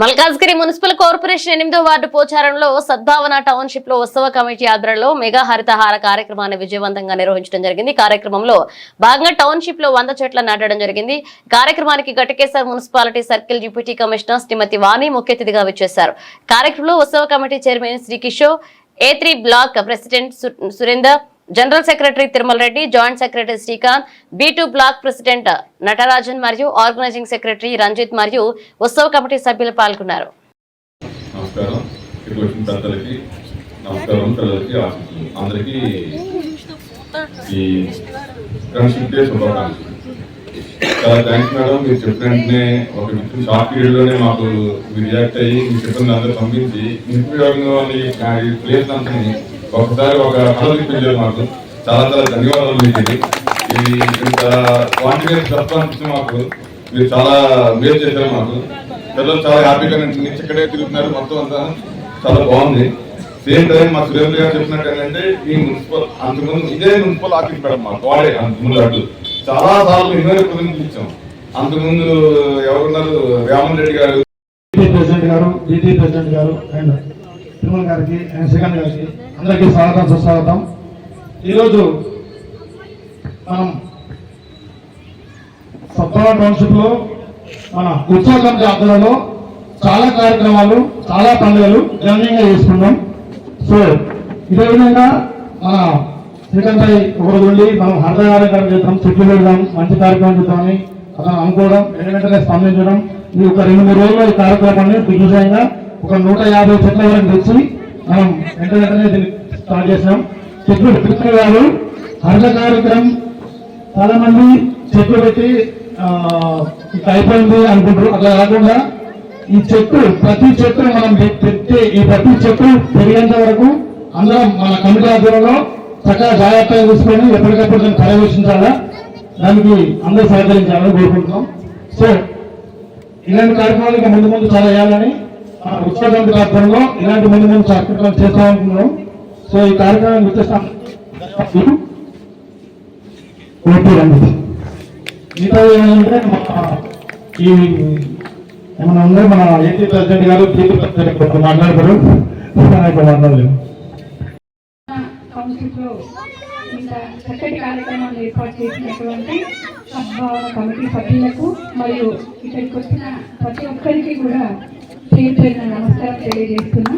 Malkajgiri municipal corporation 8వ ward పోచారంలో సద్భావన township లో ఉత్సవ కమిటీ ఆధ్వర్యంలో మెగా హరితహార కార్యక్రమాన్ని విజయవంతంగా నిర్వహించడం జరిగింది. కార్యక్రమంలో భాగంగా టౌన్షిప్ లో 100 చెట్ల నాటడం జరిగింది. కార్యక్రమానికి Ghatkesar municipality circle deputy commissioner Shrimati Vani ముఖ్య అతిథిగా విచ్చేశారు. కార్యక్రమంలో ఉత్సవ committee chairman Shri Kishore, A3 block president Surender, general secretary Tirumala Reddy, joint secretary Srikanth, B2 block president Natarajan మరియు ఆర్గనైజింగ్ సెక్రటరీ రంజిత్ మరియు ఉత్సవ కమిటీ సభ్యులు పాల్గొన్నారు. చాలా థ్యాంక్స్ మేడం. మీరు చెప్పిన వెంటనే ఒక విత్ షార్ట్ పీరియడ్ లోనే మాకు రియాక్ట్ అయ్యి మీరు చెప్పిన అందరూ పంపించి నిరుపయోగంగా ప్లేస్ అంతా ఒకసారి ఒక కళ చూపించారు. మాకు చాలా చాలా ధన్యవాదాలు. మీకు ఇది ఇంత కాన్ఫిడెన్స్ రెస్పాన్స్ మాకు మీరు చాలా మేలు చేశారు. మాకు పిల్లలు చాలా హ్యాపీగా నుంచి ఇక్కడే తిరుగుతున్నారు. మొత్తం అంతా చాలా బాగుంది. సేమ్ టైం మా సురేంద్ర గారు చెప్పినట్టు ఏంటంటే ఈ మున్సిపల్ అంతకుముందు ఇదే మున్సిపల్ ఆఫీస్ మేడం మాకు వాడే అంతకుముందు అడ్డు చాలా సార్లు ఎన్నో ప్రతినిధులు ఇచ్చాం. అంతకుముందు ఎవరున్నారు రామన్ రెడ్డి గారు, ప్రెసిడెంట్ గారు, BT ప్రెసిడెంట్ గారు అండ్ తిరుమల గారికి అండ్ శ్రీకాంత్ గారికి అందరికీ స్వాగతం సుస్వాగతం. ఈరోజు మనం సద్భావన టౌన్షిప్ లో మన ఉత్సవ కమిటీ ఆధ్వర్యంలో చాలా కార్యక్రమాలు, చాలా పండుగలు ఘనంగా చేసుకున్నాం. సో ఇదే విధంగా మన శ్రీకాంత్ ఒకరోజు ఉండి మనం హరితహారం చేద్దాం, చెట్లు పెడదాం, మంచి కార్యక్రమం చేద్దామని అతను అనుకోవడం, వెంటనే స్పందించడం, ఈ ఒక 2-3 రోజుల్లో ఈ కార్యక్రమాన్ని దిగ్విజయంగా ఒక 150 చెట్ల వరకు తెచ్చి మనం వెంటనే దీన్ని స్టార్ట్ చేసినాం. చెట్లు పెట్టుకునే వారు హరిత కార్యక్రమం చాలా మంది చెట్లు పెట్టి ఇక అయిపోయింది అనుకుంటారు. అట్లా కాకుండా ఈ చెట్టు ప్రతి చెట్టు మనం పెట్టి ఈ ప్రతి చెట్టు పెరిగేంత వరకు అందరం మన కమిటీ ఆధ్వర్యంలో చక్కగా జాగ్రత్తగా చూసుకొని ఎప్పటికప్పుడు దాన్ని పర్యవేక్షించాలా, దానికి అందరూ సహకరించాలని కోరుకుంటున్నాం. సో ఇలాంటి కార్యక్రమాలు ఇంకా ముందు చాలా వేయాలని మన ఉత్సవ కమిటీ ఆధ్వర్యంలో ఇలాంటి ముందు కార్యక్రమాలు చేస్తామనుకుంటున్నాం. సో ఈ కార్యక్రమం గుర్తిస్తాం. మిగతా ఏమంటే ఈ ఏమన్నా ఉంటే మన A3 ప్రెసిడెంట్ గారు, B2 ప్రెసిడెంట్ మాట్లాడతారు. మాట్లాడలేము. ఇంత చక్కటి కార్యక్రమాలు ఏర్పాటు చేసినటువంటి సద్భావన కమిటీ సభ్యులకు మరియు ఇక్కడికి వచ్చిన ప్రతి ఒక్కరికి కూడా పేరు నమస్కారం తెలియజేస్తున్నా.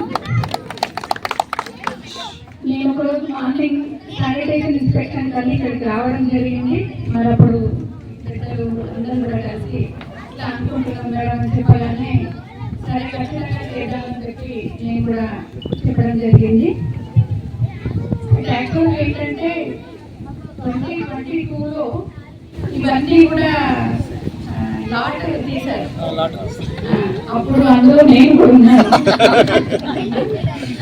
నేను ఒకరోజు మార్నింగ్ శానిటైజర్ ఇన్స్పెక్షన్ కానీ ఇక్కడికి రావడం జరిగింది. మరి అప్పుడు పెద్దలు అందరూ కూడా కలిసి ఇట్లా అనుకుంటున్నాం మేడం అని చెప్పగానే సరే ఖచ్చితంగా చేద్దామని చెప్పి నేను కూడా చెప్పడం జరిగింది. యాక్చువల్గా ఏంటంటే 2022లో ఇవన్నీ కూడా లాట్ తీశారు. అప్పుడు అందులో నేను కూడా ఉన్నాను.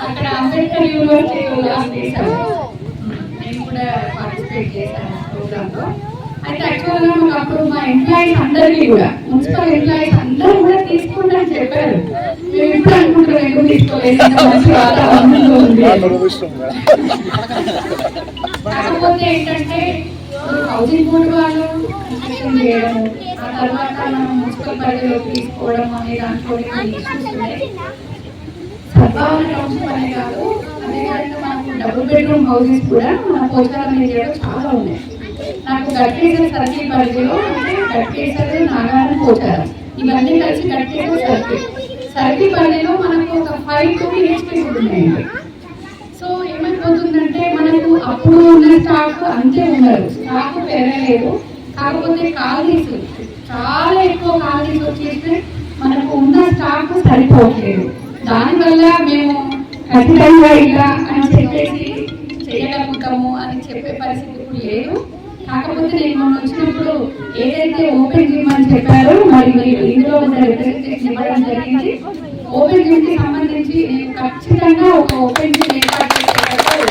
అక్కడ అంబేద్కర్ యూనివర్సిటీలో లాట్ తీశారు. నేను కూడా పార్టిసిపేట్ చేశాను ప్రోగ్రాంలో. అయితే యాక్చువల్గా మాకు అప్పుడు మా ఎంప్లాయీస్ అందరికీ కూడా మున్సిపల్ ఎంప్లాయీస్ అందరూ కూడా తీసుకుంటారని చెప్పారు. మేము ఇప్పుడు అనుకుంటున్నాం ఎందుకు తీసుకోలేదు, మంచి వాతావరణంలో ఉంది. కాకపోతే ఏంటంటే హౌసింగ్ బోర్డు వాళ్ళు ఇన్స్పెక్షన్ చేయడం, ఆ తర్వాత మనం మున్సిపల్ పరిధిలో తీసుకోవడం అనే దాంట్లో ఇష్యూస్ ఉన్నాయి. సద్భావన టౌన్షిప్ అనే కాదు, అదేవిధంగా మనకు డబుల్ బెడ్రూమ్ హౌసెస్ కూడా మన పోచారం ఏరియాలో చాలా ఉన్నాయి. నాకు గట్కేసర్ సర్కిల్ పరిధిలో అంటే గట్కేసర్, నాగారం, పోచారం ఇవన్నీ కలిసి గట్కేసర్ సర్కిల్ పరిధిలో మనకు ఒక 5 to 8 ఉన్నాయండి. సో ఏమైపోతుందంటే మనకు అప్పుడు ఉన్న స్టాఫ్ అంతే ఉన్నారు, స్టాఫ్ పెరగలేదు. కాకపోతే ఖాళీస్ చాలా ఎక్కువ ఖాళీస్ వచ్చేస్తే మనకు ఉన్న స్టాఫ్ సరిపోవట్లేదు. దానివల్ల మేము ఖచ్చితంగా ఇలా అని చెప్పేసి చేయగలుగుతాము అని చెప్పే పరిస్థితి ఇప్పుడు లేదు. కాకపోతే నేను మొన్న వచ్చినప్పుడు ఏదైతే ఓపెన్ జిమ్ అని చెప్పారో మరి మీరు ఇందులో ఉన్న రిప్రజెంటేషన్ ఇవ్వడం జరిగింది. ఓపెన్ జిమ్ కి సంబంధించి నేను ఖచ్చితంగా ఒక ఓపెన్ జిమ్ ఏర్పాటు చేసేటప్పుడు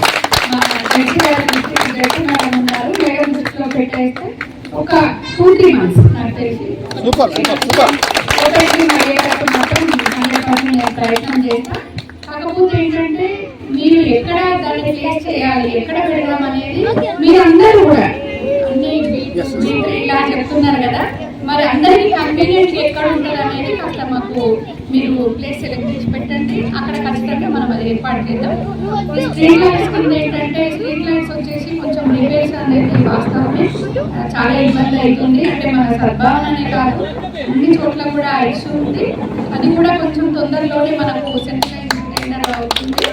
మా జడ్జి మేడం ఉన్నారు, మేడం దృష్టిలో పెట్టేస్తే ఒక 2-3 months నాకు తెలిసి ఓపెన్ జిమ్ అయ్యేటప్పుడు మాత్రం 100% నేను ప్రయత్నం చేస్తాను. కాకపోతే ఏంటంటే మీరు ఎక్కడ దాన్ని ప్లేస్ చేయాలి, ఎక్కడ పెడదాం అనేది మీరందరూ కూడా అన్ని ఇలా చెప్తున్నారు కదా, మరి అందరికీ కన్వీనియంట్ ఎక్కడ ఉంటుంది అనేది కాస్త మాకు మీరు ప్లేస్ సెలెక్ట్ చేసి పెట్టండి, అక్కడ ఖచ్చితంగా మనం అది ఏర్పాటు చేద్దాం. ఈ స్ట్రీట్ లైట్స్ కింద ఏంటంటే స్ట్రీట్ లైట్స్ వచ్చేసి కొంచెం రిపేర్స్ అనేది వాస్తవమే చాలా ఇబ్బంది అవుతుంది. అంటే మన సద్భావననే కాదు అన్ని చోట్ల కూడా ఇష్యూ ఉంది. అది కూడా కొంచెం తొందరలోనే మనకు సెంట్రలైజ్ టెండర్ అవుతుంది,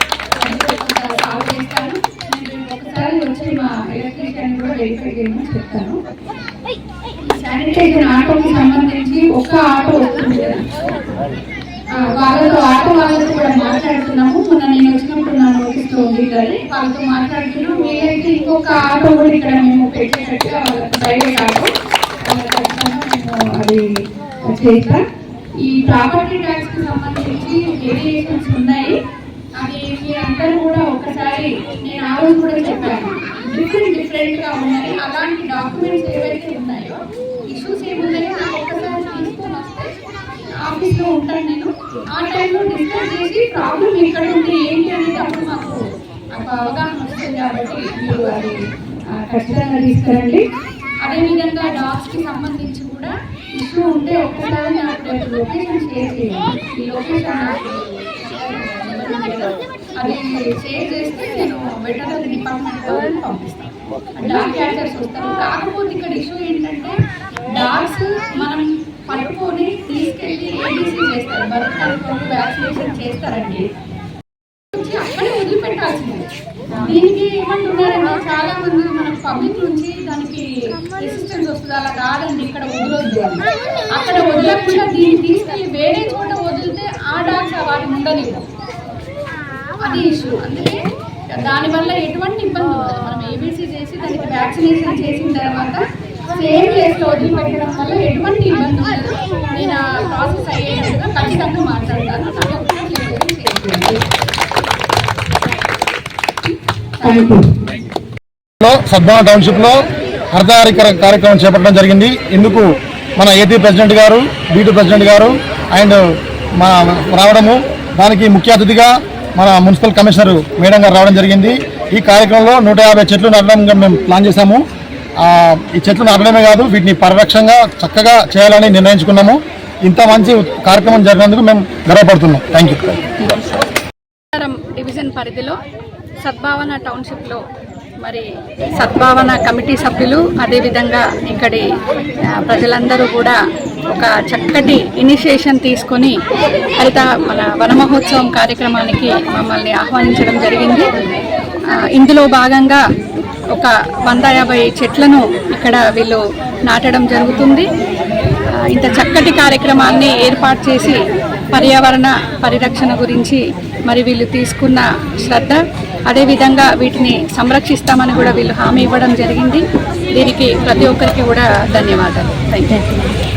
అది కూడా కొంత సాల్వ్ చేస్తాను. నేను ఒకసారి వచ్చి మా ఎలక్ట్రీషియన్ కూడా వెరిఫై చేయమని చెప్తాను. శానిటైజర్ ఆటోకి సంబంధించి ఒక్క ఆటో వస్తుంది కదా, ఆటో వాళ్ళతో కూడా మాట్లాడుతున్నాము. మొన్న నేను వచ్చినప్పుడు నా నోటీస్లో ఉంది కానీ వాళ్ళతో మాట్లాడుతున్నాం. వీలైతే ఇంకొక ఆటో కూడా ఇక్కడ మేము పెట్టేటట్టుగా వాళ్ళకి ప్రైవేట్ ఆటో మేము అది చేస్తాం. ఈ ప్రాపర్టీ ట్యాక్స్ కి సంబంధించి వేరియేషన్స్ ఉన్నాయి. అది మీరందరూ కూడా ఒకసారి నేను ఆ రోజు కూడా చెప్పాను, డిఫరెంట్ గా ఉన్నాయి. అలాంటి డాక్యుమెంట్స్ ఏవైతే ఉన్నాయో ఇష్యూస్ ఏమున్నాయో నాకు ఒక్కసారి తీసుకొని వస్తే ఆఫీస్లో ఉంటాను నేను. ఆ టైంలో డిస్కస్ చేసి ప్రాబ్లం ఎక్కడ ఉంది ఏంటి అనేది అప్పుడు మాకు అవగాహన వస్తుంది. కాబట్టి మీరు అది ఖచ్చితంగా తీసుకురండి. అదేవిధంగా డాగ్స్ కి సంబంధించి కూడా ఇష్యూ ఉంటే ఒక్కసారి నాకు లొకేషన్ షేర్ చేయండి. ఈ లొకేషన్ అది షేర్ చేస్తే నేను వెటర్నరీ డిపార్ట్మెంట్ వాళ్ళని పంపిస్తాను. డాగ్ క్యాచర్స్ వస్తారు. కాకపోతే ఇక్కడ ఇష్యూ ఏంటంటే డాగ్స్ మనం పట్టుకొని తీసుకెళ్ళి ఏబీసీ చేస్తారు, బర్త్ కంట్రోల్ వ్యాక్సినేషన్ చేస్తారండి. అక్కడే వదిలిపెట్టాల్సింది. దీనికి ఏమంటున్నారంటే చాలా మంది మన పబ్లిక్ నుంచి దానికి రెసిస్టెన్స్ వస్తుంది. అలా కాదండి, ఇక్కడ వదలొద్దు, అక్కడ వదలకుండా దీన్ని తీసుకెళ్ళి వేరే చోట వదిలితే ఆ డాగ్స్ వాటిని ఉండలేవు. అది ఇష్యూ. అందుకే దానివల్ల ఎటువంటి ఇబ్బంది ఉండదు. మనం ఏబీసీ చేసి దానికి వ్యాక్సినేషన్ చేసిన తర్వాత సేమ్ ప్లేస్లో వదిలిపెట్టడం వల్ల ఎటువంటి ఇబ్బంది ఉండదు. నేను ఆ ప్రాసెస్ అయ్యేటట్టుగా ఖచ్చితంగా మాట్లాడతాను. సద్భావన టౌన్షిప్ లో హరితహార కార్యక్రమం చేపట్టడం జరిగింది. ఇందుకు మన ఏపీ ప్రెసిడెంట్ గారు, బీటీ ప్రెసిడెంట్ గారు అండ్ రావడము, దానికి ముఖ్య అతిథిగా మన మున్సిపల్ కమిషనర్ మేడం గారు రావడం జరిగింది. ఈ కార్యక్రమంలో 150 చెట్లు నాటడంగా మేము ప్లాన్ చేశాము. ఈ చెట్లు నాటడమే కాదు, వీటిని పరిరక్షణగా చక్కగా చేయాలని నిర్ణయించుకున్నాము. ఇంత మంచి కార్యక్రమం జరిగినందుకు మేము గర్వపడుతున్నాం. Thank you. డివిజన్ పరిధిలో సద్భావన టౌన్షిప్లో మరి సద్భావన కమిటీ సభ్యులు అదేవిధంగా ఇక్కడి ప్రజలందరూ కూడా ఒక చక్కటి ఇనిషియేషన్ తీసుకొని మన వన మహోత్సవం కార్యక్రమానికి మమ్మల్ని ఆహ్వానించడం జరిగింది. ఇందులో భాగంగా ఒక 150 చెట్లను ఇక్కడ వీళ్ళు నాటడం జరుగుతుంది. ఇంత చక్కటి కార్యక్రమాన్ని ఏర్పాటు చేసి పర్యావరణ పరిరక్షణ గురించి మరి వీళ్ళు తీసుకున్న శ్రద్ధ, అదేవిధంగా వీటిని సంరక్షిస్తామని కూడా వీళ్ళు హామీ ఇవ్వడం జరిగింది. దీనికి ప్రతి ఒక్కరికి కూడా ధన్యవాదాలు. Thank you.